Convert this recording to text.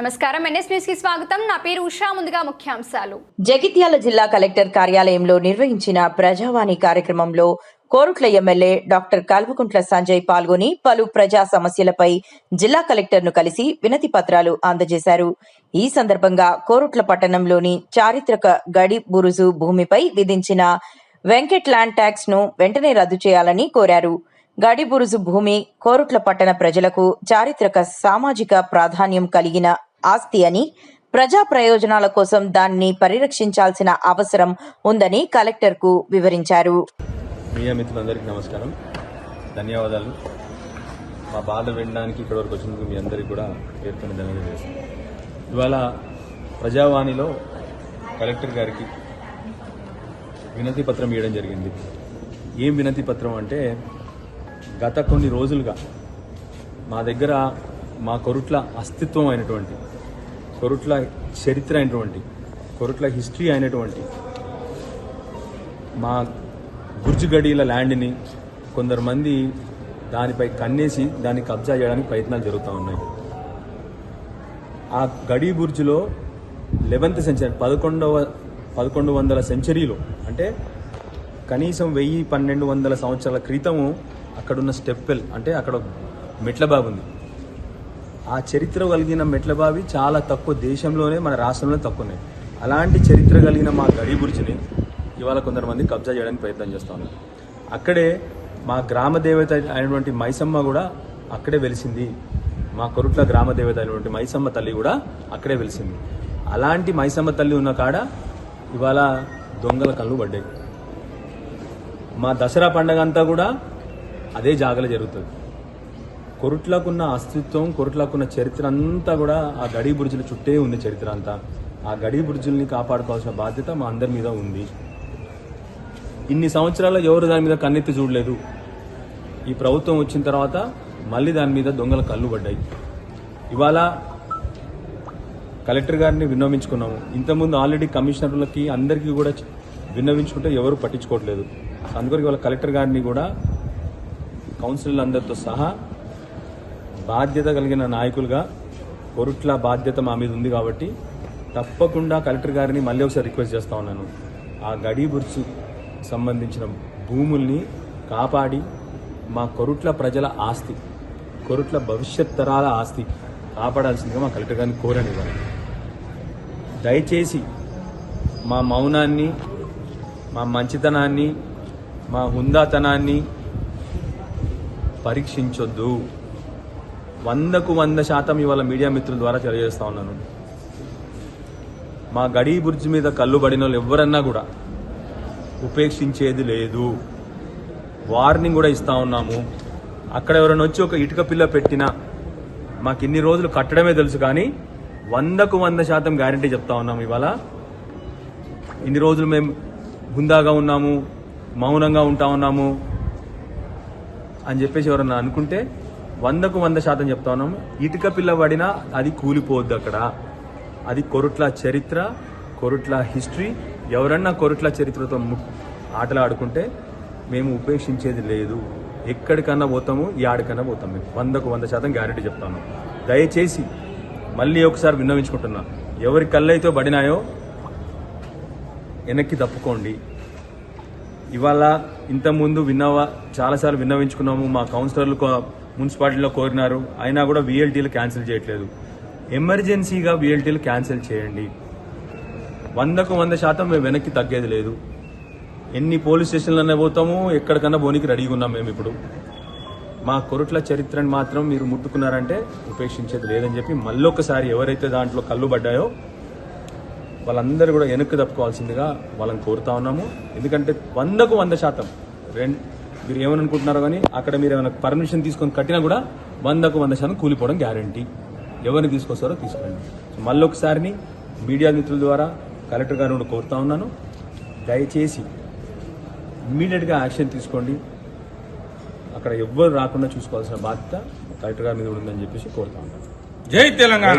నమస్కారం, NS news కి స్వాగతం. నా పేరు ఉషా. ముందుగా ముఖ్యాంశాలు. జగిత్యాల జిల్లా కలెక్టర్ కార్యాలయంలో నిర్వహించిన ప్రజావాణి కార్యక్రమంలో కోరుట్ల ఎమ్మెల్యే డాక్టర్ కల్వకుంట్ల సంజయ్ పాల్గొని పలు ప్రజా సమస్యలపై జిల్లా కలెక్టర్ను కలిసి వినతి పత్రాలు అందజేశారు. ఈ సందర్భంగా కోరుట్ల పట్టణంలోని చారిత్రక గడి బురుజు భూమిపై విధించిన వెంకట్ ల్యాండ్ ట్యాక్స్ ను వెంటనే రద్దు చేయాలని కోరారు. గడి బురుజు భూమి కోరుట్ల పట్టణ ప్రజలకు చారిత్రక సామాజిక ప్రాధాన్యం కలిగిన ఆస్తి అని, ప్రజా ప్రయోజనాల కోసం దాన్ని పరిరక్షించాల్సిన అవసరం ఉందని కలెక్టర్ కు వివరించారు. మీడియా మిత్రులందరికీ నమస్కారం, ధన్యవాదాలు. మా బాధ వినడానికి ఇక్కడి వరకు వచ్చినందుకు మీ అందరికీ కూడా పేర్కొన్న ధన్యవాదాలు చేస్తాను. ఇవాళ ప్రజావాణిలో కలెక్టర్ గారికి వినతి పత్రం ఇవ్వడం జరిగింది. ఏం వినతి పత్రం అంటే, గత కొన్ని రోజులుగా మా దగ్గర మా కొరుట్ల అస్తిత్వం అయినటువంటి, కొరుట్ల చరిత్ర అయినటువంటి, కొరుట్ల హిస్టరీ అయినటువంటి మా గుర్జుగడీల ల్యాండ్ని కొందరు మంది దానిపై కన్నేసి దాన్ని కబ్జా చేయడానికి ప్రయత్నాలు జరుగుతూ ఉన్నాయి. ఆ గడి బుర్జులో 11th సెంచరీ 1100వ సెంచరీలో, అంటే కనీసం 1000-1200 సంవత్సరాల క్రితము అక్కడున్న స్టెప్పెల్, అంటే అక్కడ మెట్ల బావి ఉంది. ఆ చరిత్ర కలిగిన మెట్ల బావి చాలా తక్కువ, దేశంలోనే మన రాష్ట్రంలో తక్కువ ఉన్నాయి. అలాంటి చరిత్ర కలిగిన మా గడి బుర్జిని ఇవాళ కొందరు కబ్జా చేయడానికి ప్రయత్నం చేస్తూ ఉన్నారు. అక్కడే మా గ్రామ దేవత అయినటువంటి మైసమ్మ కూడా అక్కడే వెలిసింది. మా కొరుట్ల గ్రామ దేవత అయినటువంటి మైసమ్మ తల్లి కూడా అక్కడే వెలిసింది. అలాంటి మైసమ్మ తల్లి ఉన్న కాడ ఇవాళ దొంగల కళ్ళు పడ్డాయి. మా దసరా పండగ అంతా కూడా అదే జాగలో జరుగుతుంది. కొరుట్లకున్న అస్తిత్వం, కొరుట్లకున్న చరిత్ర అంతా కూడా ఆ గడి బుర్జుల చుట్టే ఉంది. చరిత్ర అంతా ఆ గడి బుర్జుల్ని కాపాడుకోవాల్సిన బాధ్యత మా అందరి మీద ఉంది. ఇన్ని సంవత్సరాల్లో ఎవరు దాని మీద కన్నెత్తి చూడలేదు. ఈ ప్రభుత్వం వచ్చిన తర్వాత మళ్ళీ దాని మీద దొంగల కళ్ళు పడ్డాయి. ఇవాళ కలెక్టర్ గారిని విన్నవించుకున్నాము. ఇంతకుముందు ఆల్రెడీ కమిషనర్లకి అందరికీ కూడా విన్నవించుకుంటే ఎవరు పట్టించుకోవట్లేదు. అందుకొరకు ఇవాళ కలెక్టర్ గారిని కూడా కౌన్సిలర్లందరితో సహా బాధ్యత కలిగిన నాయకులుగా, కొరుట్ల బాధ్యత మా మీద ఉంది కాబట్టి తప్పకుండా కలెక్టర్ గారిని మళ్ళీ ఒకసారి రిక్వెస్ట్ చేస్తా ఉన్నాను. ఆ గడి బుర్జు సంబంధించిన భూముల్ని కాపాడి మా కొరుట్ల ప్రజల ఆస్తి, కొరుట్ల భవిష్యత్ తరాల ఆస్తి కాపాడాల్సిందిగా మా కలెక్టర్ గారిని కోరనివ్వాలి. దయచేసి మా మౌనాన్ని, మా మంచితనాన్ని, మా హుందాతనాన్ని పరీక్షించొద్దు. 100% ఇవాళ మీడియా మిత్రుల ద్వారా తెలియజేస్తా ఉన్నాను. మా గడి బుర్జి మీద కళ్ళు పడిన వాళ్ళు ఎవరన్నా కూడా ఉపేక్షించేది లేదు. వార్నింగ్ కూడా ఇస్తా ఉన్నాము. అక్కడ ఎవరైనా వచ్చి ఒక ఇటుక పిల్ల పెట్టినా మాకు ఇన్ని రోజులు కట్టడమే తెలుసు, కానీ 100% గ్యారంటీ చెప్తా ఉన్నాము. ఇవాళ ఇన్ని రోజులు మేము హుందాగా ఉన్నాము, మౌనంగా ఉంటా ఉన్నాము అని చెప్పేసి ఎవరన్నా అనుకుంటే 100% చెప్తా ఉన్నాము. ఇటుక పిల్ల పడినా అది కూలిపోద్దు. అక్కడ అది కొరుట్ల చరిత్ర, కొరుట్ల హిస్టరీ. ఎవరన్నా కొరుట్ల చరిత్రతో ఆటలు ఆడుకుంటే మేము ఉపేక్షించేది లేదు. ఎక్కడికన్నా పోతాము, యాడికన్నా పోతాం. మేము 100% గ్యారెంటీ చెప్తాను. దయచేసి మళ్ళీ ఒకసారి విన్నవించుకుంటున్నా, ఎవరి కళ్ళైతే పడినాయో వెనక్కి తప్పుకోండి. ఇవాళ ఇంతకుముందు చాలాసార్లు విన్నవించుకున్నాము. మా కౌన్సిలర్లు మున్సిపాలిటీలో కోరినారు, అయినా కూడా VLTలు క్యాన్సిల్ చేయట్లేదు. ఎమర్జెన్సీగా VLTలు క్యాన్సిల్ చేయండి. 100% మేము వెనక్కి తగ్గేది లేదు. ఎన్ని పోలీస్ స్టేషన్లనే పోతాము, ఎక్కడికన్నా పోనీకి రెడీగా ఉన్నాం మేము. ఇప్పుడు మా కొరుట్ల చరిత్రని మాత్రం మీరు ముట్టుకున్నారంటే ఉపేక్షించేది లేదని చెప్పి మళ్ళొకసారి ఎవరైతే దాంట్లో కళ్ళు పడ్డాయో వాళ్ళందరూ కూడా వెనక్కి తప్పుకోవాల్సిందిగా వాళ్ళని కోరుతా ఉన్నాము. ఎందుకంటే 100% మీరు ఏమనుకుంటున్నారో కానీ అక్కడ మీరు ఏమైనా పర్మిషన్ తీసుకొని కట్టినా కూడా 100% కూలిపోవడం గ్యారంటీ. ఎవరిని తీసుకొస్తారో తీసుకోండి. మళ్ళీ ఒకసారిని మీడియా మిత్రుల ద్వారా కలెక్టర్ గారిని కోరుతా ఉన్నాను, దయచేసి ఇమ్మీడియట్గా యాక్షన్ తీసుకోండి. అక్కడ ఎవ్వరు రాకుండా చూసుకోవాల్సిన బాధ్యత కలెక్టర్ గారి మీద ఉందని చెప్పేసి కోరుతా ఉన్నాను. జై తెలంగాణ.